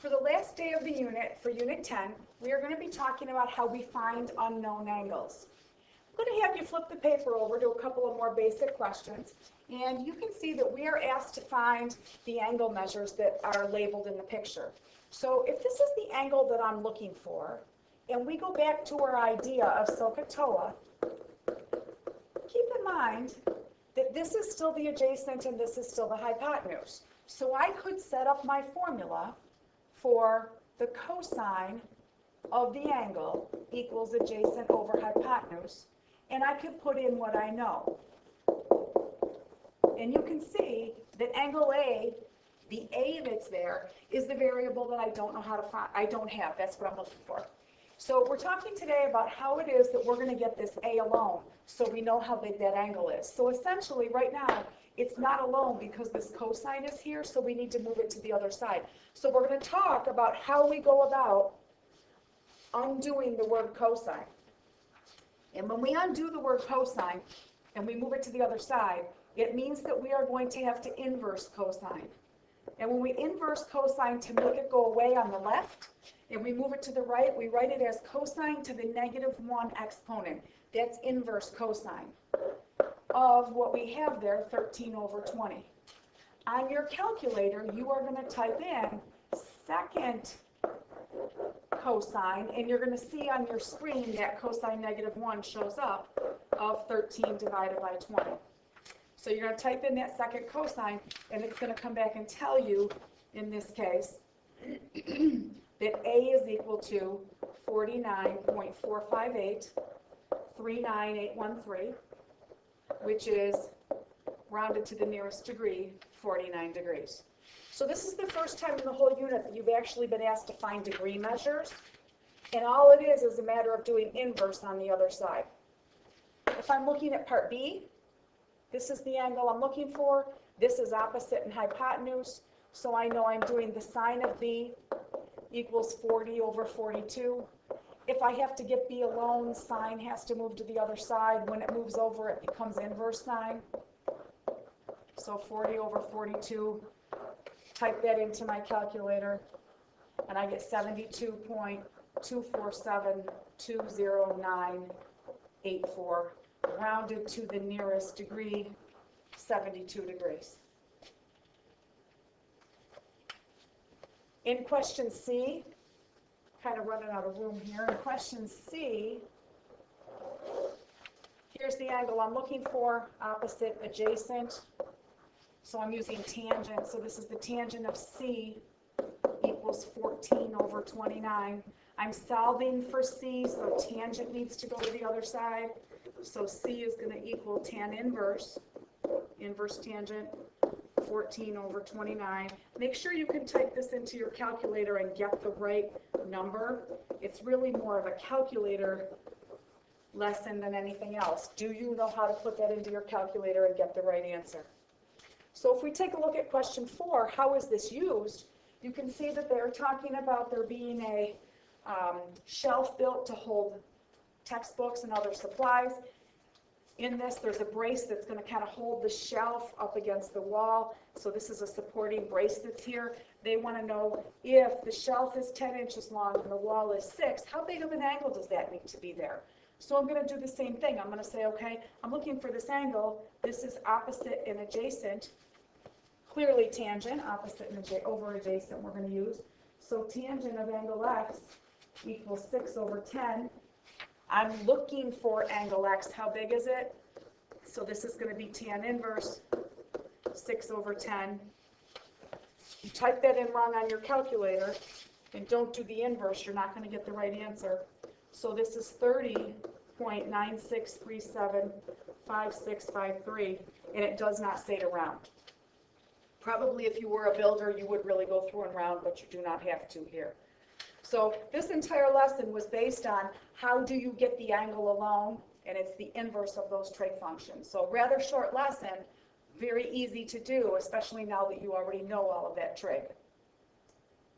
For the last day of the unit, for Unit 10, we are going to be talking about how we find unknown angles. I'm going to have you flip the paper over to a couple of more basic questions, and you can see that we are asked to find the angle measures that are labeled in the picture. So if this is the angle that I'm looking for, and we go back to our idea of SOHCAHTOA, keep in mind that this is still the adjacent and this is still the hypotenuse. So I could set up my formula for the cosine of the angle equals adjacent over hypotenuse, and I could put in what I know. And you can see that angle A, the A that's there, is the variable that I don't know how to find. I don't have. That's what I'm looking for. So we're talking today about how it is that we're going to get this A alone so we know how big that angle is. So essentially right now it's not alone because this cosine is here, so we need to move it to the other side. So we're going to talk about how we go about undoing the word cosine. And when we undo the word cosine and we move it to the other side, it means that we are going to have to inverse cosine. And when we inverse cosine to make it go away on the left, and we move it to the right, we write it as cosine to the -1 exponent. That's inverse cosine of what we have there, 13 over 20. On your calculator, you are going to type in second cosine, and you're going to see on your screen that cosine -1 shows up of 13 divided by 20. So you're going to type in that second cosine, and it's going to come back and tell you, in this case, that A is equal to 49.458, 39813, which is rounded to the nearest degree, 49 degrees. So this is the first time in the whole unit that you've actually been asked to find degree measures, and all it is a matter of doing inverse on the other side. If I'm looking at part B, this is the angle I'm looking for. This is opposite and hypotenuse, so I know I'm doing the sine of B equals 40 over 42. If I have to get B alone, sine has to move to the other side. When it moves over, it becomes inverse sine. So 40 over 42, type that into my calculator, and I get 72.24720.984, rounded to the nearest degree, 72 degrees. In question C, kind of running out of room here, in question C, here's the angle I'm looking for, opposite, adjacent. So I'm using tangent, so this is the tangent of C equals 14 over 29. I'm solving for C, so tangent needs to go to the other side. So C is going to equal tan inverse tangent, 14 over 29. Make sure you can type this into your calculator and get the right number. It's really more of a calculator lesson than anything else. Do you know how to put that into your calculator and get the right answer? So if we take a look at question 4, how is this used? You can see that they're talking about there being a shelf built to hold textbooks and other supplies. In this, there's a brace that's going to kind of hold the shelf up against the wall. So this is a supporting brace that's here. They want to know if the shelf is 10 inches long and the wall is 6, how big of an angle does that need to be there? So I'm going to do the same thing. I'm going to say, okay, I'm looking for this angle. This is opposite and adjacent. Clearly tangent, opposite and over adjacent we're going to use. So tangent of angle X equals 6 over 10. I'm looking for angle X. How big is it? So this is going to be tan inverse 6 over 10. You type that in wrong on your calculator and don't do the inverse, you're not going to get the right answer. So this is 30.96375653, and it does not say to round. Probably if you were a builder, you would really go through and round, but you do not have to here. So this entire lesson was based on how do you get the angle alone, and it's the inverse of those trig functions. So rather short lesson, very easy to do, especially now that you already know all of that trig.